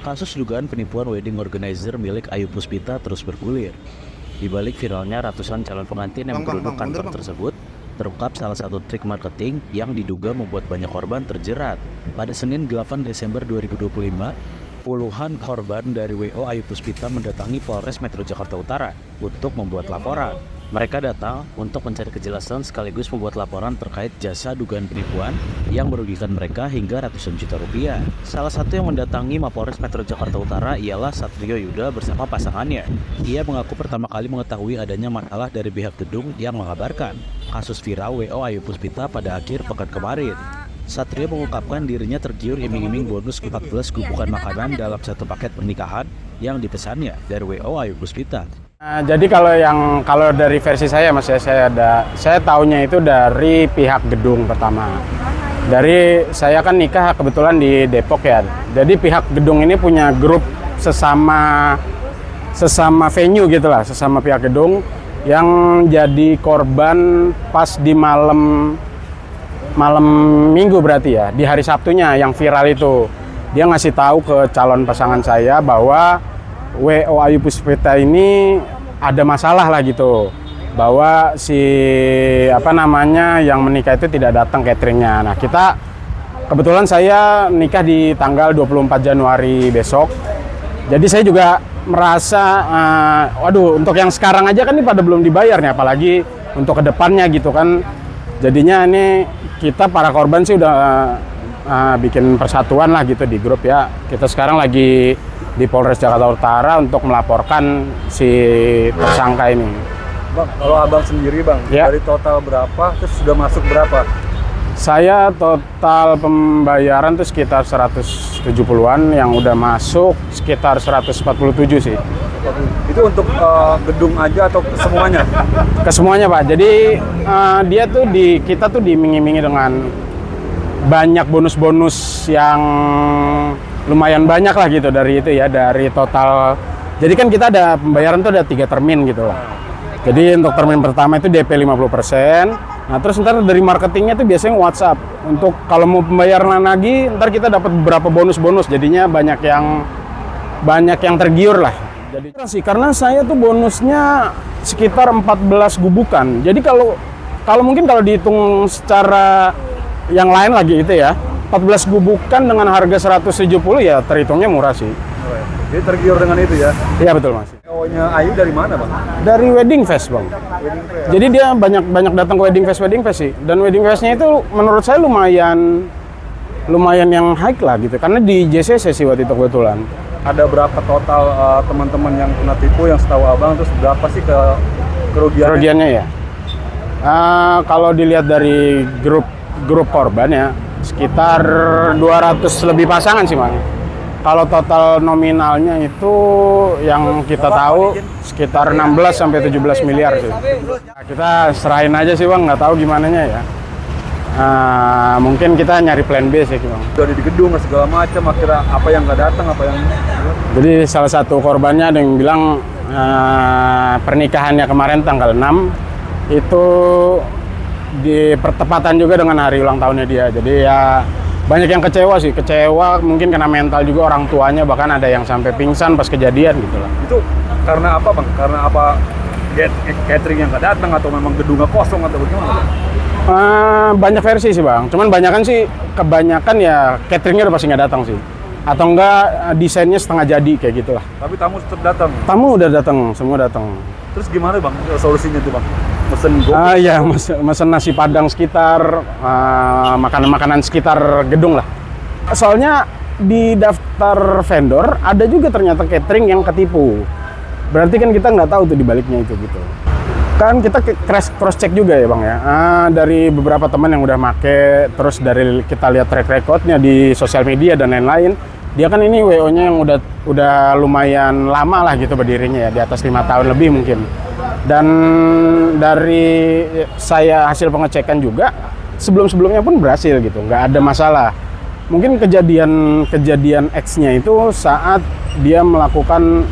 Kasus dugaan penipuan wedding organizer milik Ayu Puspita terus bergulir. Di balik viralnya ratusan calon pengantin yang berunduk kantor tersebut, terungkap salah satu trik marketing yang diduga membuat banyak korban terjerat. Pada Senin 8 Desember 2025, puluhan korban dari WO Ayu Puspita mendatangi Polres Metro Jakarta Utara untuk membuat laporan. Mereka datang untuk mencari kejelasan sekaligus membuat laporan terkait jasa dugaan penipuan yang merugikan mereka hingga ratusan juta rupiah. Salah satu yang mendatangi Mapolres Metro Jakarta Utara ialah Satrio Yuda bersama pasangannya. Ia mengaku pertama kali mengetahui adanya masalah dari pihak gedung yang mengabarkan kasus viral WO Ayu Puspita pada akhir pekan kemarin. Satrio mengungkapkan dirinya tergiur iming-iming bonus 14 gubukan makanan dalam satu paket pernikahan yang dipesannya dari WO Ayu Puspita. Jadi kalau dari versi saya Mas ya, saya tahunya itu dari pihak gedung pertama. Saya kan nikah kebetulan di Depok ya. Jadi pihak gedung ini punya grup sesama venue gitulah, sesama pihak gedung yang jadi korban pas di malam Minggu berarti ya, di hari Sabtunya yang viral itu. Dia ngasih tahu ke calon pasangan saya bahwa WO Ayu Puspita ini ada masalah lah gitu, bahwa yang menikah itu tidak datang cateringnya. Nah, kebetulan saya nikah di tanggal 24 Januari besok. Jadi saya juga merasa untuk yang sekarang aja kan ini pada belum dibayar nih, apalagi untuk kedepannya gitu kan. Jadinya ini kita para korban sih udah bikin persatuan lah gitu di grup ya. Kita sekarang lagi di Polres Jakarta Utara untuk melaporkan si tersangka ini. Bang, kalau abang sendiri bang, ya, dari total berapa, terus sudah masuk berapa? Saya total pembayaran tuh sekitar 170-an, yang udah masuk sekitar 147 sih. Itu untuk gedung aja atau semuanya? Kesemuanya Pak, jadi kita tuh diiming-imingi dengan banyak bonus-bonus yang lumayan banyak lah gitu dari total. Jadi kan kita ada pembayaran tuh ada 3 termin gitu lah. Jadi untuk termin pertama itu DP 50%. Nah terus ntar dari marketingnya tuh biasanya WhatsApp. Untuk kalau mau pembayaran lagi, ntar kita dapat beberapa bonus-bonus. Jadinya banyak yang tergiur lah. Jadi karena saya tuh bonusnya sekitar 14 gubukan. Jadi kalau mungkin kalau dihitung secara yang lain lagi itu ya, 14 gubukan dengan harga 170 ya terhitungnya murah sih. Jadi tergiur dengan itu ya? Iya betul Mas. WO-nya Ayu dari mana bang? Dari Wedding Fest bang. Jadi dia banyak datang ke Wedding Fest sih. Dan Wedding Festnya itu menurut saya lumayan yang high lah gitu. Karena di JCC sih waktu itu kebetulan. Ada berapa total teman-teman yang kena tipu yang setahu abang, terus berapa sih kerugiannya ya? Kalau dilihat dari grup korban ya, sekitar 200 lebih pasangan sih bang. Kalau total nominalnya itu yang kita tahu sekitar 16 sampai 17 miliar sih. Kita serahin aja sih bang, nggak tahu gimananya ya. Mungkin kita nyari plan B sih bang. Udah di gedung segala macam, akhirnya apa yang nggak datang, apa yang... Jadi salah satu korbannya ada yang bilang pernikahannya kemarin tanggal 6 itu di pertepatan juga dengan hari ulang tahunnya dia. Jadi ya banyak yang kecewa mungkin kena mental juga orang tuanya, bahkan ada yang sampai pingsan pas kejadian gitu lah. Itu karena apa bang? Karena apa catering yang nggak datang atau memang gedungnya kosong atau bagaimana? Banyak versi sih bang, cuman kebanyakan ya cateringnya udah pasti nggak datang sih, atau enggak desainnya setengah jadi kayak gitulah. Tapi tamu tetap datang? Tamu udah datang, semua datang. Terus gimana bang solusinya tuh bang? Mesen mesen nasi padang sekitar, makanan-makanan sekitar gedung lah. Soalnya di daftar vendor ada juga ternyata catering yang ketipu. Berarti kan kita nggak tahu tuh dibaliknya itu gitu. Kan kita cross check juga ya bang ya. Dari beberapa teman yang udah make, terus dari kita lihat track recordnya di sosial media dan lain-lain. Dia kan ini WO-nya yang udah lumayan lama lah gitu berdirinya ya, di atas 5 tahun lebih mungkin. Dan dari saya hasil pengecekan juga sebelum-sebelumnya pun berhasil gitu, nggak ada masalah. Mungkin kejadian X-nya itu saat dia melakukan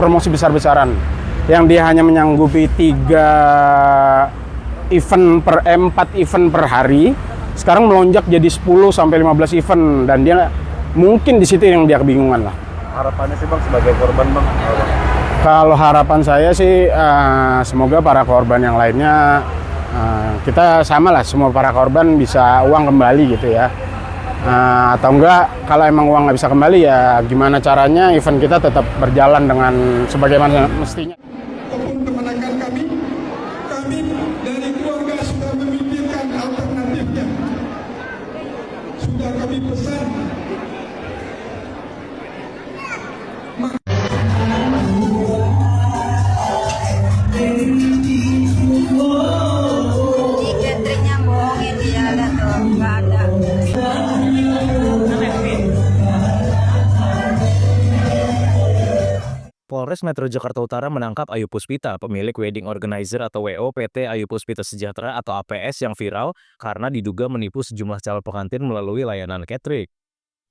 promosi besar-besaran, yang dia hanya menyanggupi 4 event per hari. Sekarang melonjak jadi 10 sampai 15 event, dan dia Mungkin di situ yang dia kebingungan lah. Harapannya sih Bang sebagai korban Bang. Kalau harapan saya sih semoga para korban yang lainnya kita sama lah, semua para korban bisa uang kembali gitu ya. Atau enggak, kalau emang uang nggak bisa kembali ya gimana caranya event kita tetap berjalan dengan sebagaimana mestinya. Ataupun kemenangan kami dari keluarga sudah memikirkan alternatifnya. Sudah kami pesan. Di cateringnya bohongin dia, lihat tuh, nggak ada. Polres Metro Jakarta Utara menangkap Ayu Puspita, pemilik wedding organizer atau WO PT Ayu Puspita Sejahtera atau APS yang viral karena diduga menipu sejumlah calon pengantin melalui layanan catering.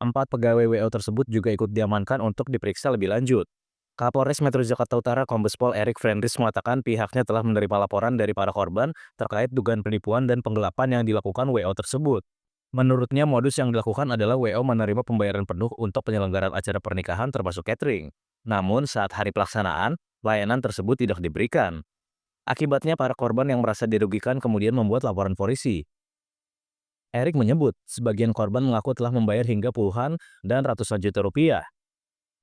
4 pegawai WO tersebut juga ikut diamankan untuk diperiksa lebih lanjut. Kapolres Metro Jakarta Utara Kombes Pol Erik Frendris mengatakan pihaknya telah menerima laporan dari para korban terkait dugaan penipuan dan penggelapan yang dilakukan WO tersebut. Menurutnya modus yang dilakukan adalah WO menerima pembayaran penuh untuk penyelenggaraan acara pernikahan termasuk catering. Namun saat hari pelaksanaan, layanan tersebut tidak diberikan. Akibatnya para korban yang merasa dirugikan kemudian membuat laporan polisi. Erik menyebut, sebagian korban mengaku telah membayar hingga puluhan dan ratusan juta rupiah.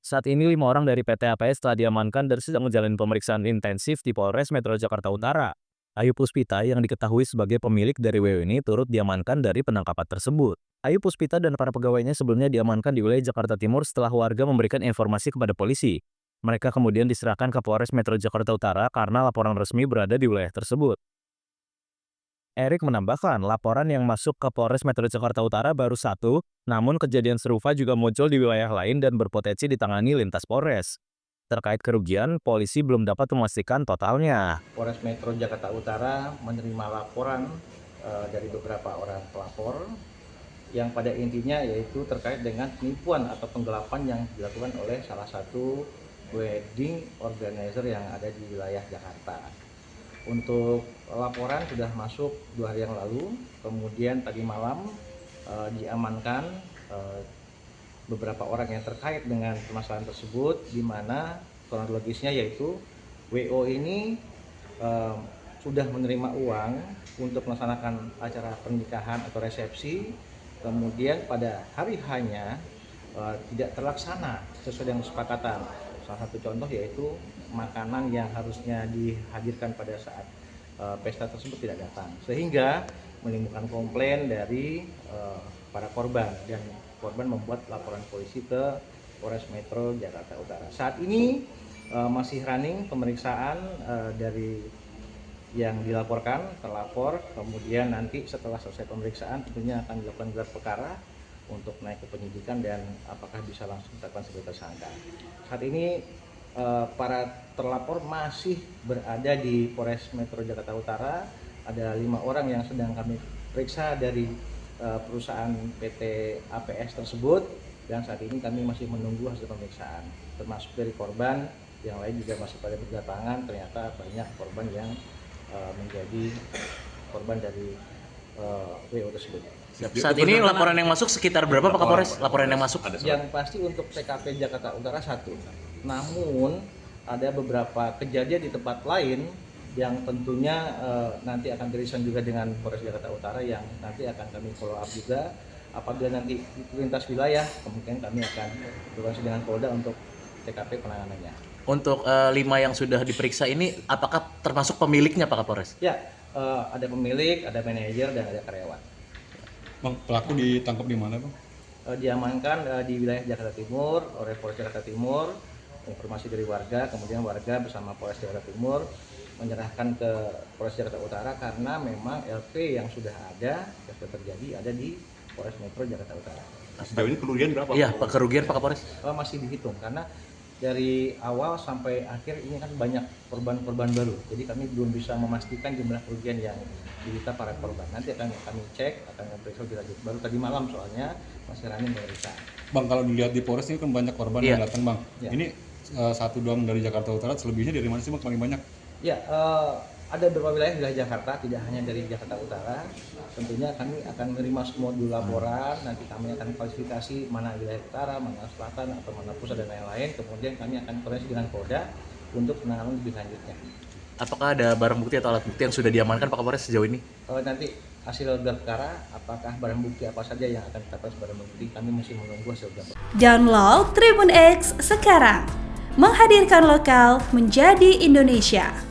Saat ini 5 orang dari PT APS telah diamankan dan sedang menjalani pemeriksaan intensif di Polres Metro Jakarta Utara. Ayu Puspita yang diketahui sebagai pemilik dari WO ini turut diamankan dari penangkapan tersebut. Ayu Puspita dan para pegawainya sebelumnya diamankan di wilayah Jakarta Timur setelah warga memberikan informasi kepada polisi. Mereka kemudian diserahkan ke Polres Metro Jakarta Utara karena laporan resmi berada di wilayah tersebut. Erik menambahkan, laporan yang masuk ke Polres Metro Jakarta Utara baru 1, namun kejadian serupa juga muncul di wilayah lain dan berpotensi ditangani lintas Polres. Terkait kerugian, polisi belum dapat memastikan totalnya. Polres Metro Jakarta Utara menerima laporan dari beberapa orang pelapor yang pada intinya yaitu terkait dengan penipuan atau penggelapan yang dilakukan oleh salah satu wedding organizer yang ada di wilayah Jakarta. Untuk laporan sudah masuk 2 hari yang lalu, kemudian tadi malam diamankan beberapa orang yang terkait dengan permasalahan tersebut, di mana kronologisnya yaitu WO ini sudah menerima uang untuk melaksanakan acara pernikahan atau resepsi, kemudian pada hari H-nya tidak terlaksana sesuai dengan kesepakatan. Salah satu contoh yaitu makanan yang harusnya dihadirkan pada saat pesta tersebut tidak datang, sehingga menimbulkan komplain dari para korban dan korban membuat laporan polisi ke Polres Metro Jakarta Utara. Saat ini masih running pemeriksaan dari yang dilaporkan, terlapor, kemudian nanti setelah selesai pemeriksaan tentunya akan dilakukan gelar perkara untuk naik ke penyidikan dan apakah bisa langsung ditetapkan sebagai tersangka. Saat ini para terlapor masih berada di Polres Metro Jakarta Utara. Ada 5 orang yang sedang kami periksa dari perusahaan PT APS tersebut, dan saat ini kami masih menunggu hasil pemeriksaan, termasuk dari korban yang lain juga masih pada berdatangan. Ternyata banyak korban yang menjadi korban dari WO tersebut. Saat ini laporan yang masuk sekitar berapa Pak Kapolres? Laporan yang masuk? Yang pasti untuk TKP Jakarta Utara 1. Namun ada beberapa kejadian di tempat lain yang tentunya nanti akan dirisan juga dengan Polres Jakarta Utara yang nanti akan kami follow up juga. Apabila nanti lintas wilayah, kemungkinan kami akan berkoordinasi dengan Polda untuk TKP penanganannya. Untuk 5 yang sudah diperiksa ini, apakah termasuk pemiliknya Pak Kapolres? Ya, ada pemilik, ada manajer, dan ada karyawan. Bang, pelaku ditangkap di mana Bang? Diamankan di wilayah Jakarta Timur oleh Polres Jakarta Timur. Informasi dari warga, kemudian warga bersama Polres Jakarta Timur menyerahkan ke Polres Jakarta Utara karena memang LP yang sudah ada, yang sudah terjadi ada di Polres Metro Jakarta Utara. Sejauh ini kerugian berapa? Iya, Pak, kerugian Pak Kapolres? Masih dihitung karena dari awal sampai akhir ini kan banyak korban-korban baru, jadi kami belum bisa memastikan jumlah kerugian yang diderita para korban. Nanti akan kami cek, akan periksa lebih lanjut. Baru tadi malam soalnya masih running pemeriksaan. Bang, kalau dilihat di Polres ini kan banyak korban yang datang Bang. Ya. Ini 1 doang dari Jakarta Utara, selebihnya dari mana sih Bang paling banyak? Ya, ada beberapa wilayah Jakarta, tidak hanya dari Jakarta Utara. Tentunya kami akan menerima semua dulu laporan, nanti kami akan klasifikasi mana wilayah utara, mana selatan, atau mana pusat dan lain-lain. Kemudian kami akan koordinasi dengan Polda untuk penanganan lebih lanjutnya. Apakah ada barang bukti atau alat bukti yang sudah diamankan Pak Kapolres sejauh ini? Nanti hasil gelar perkara, apakah barang bukti apa saja yang akan ditetapkan sebagai barang bukti, kami masih menunggu hasil gelar perkara. Download Tribun X sekarang, menghadirkan lokal menjadi Indonesia.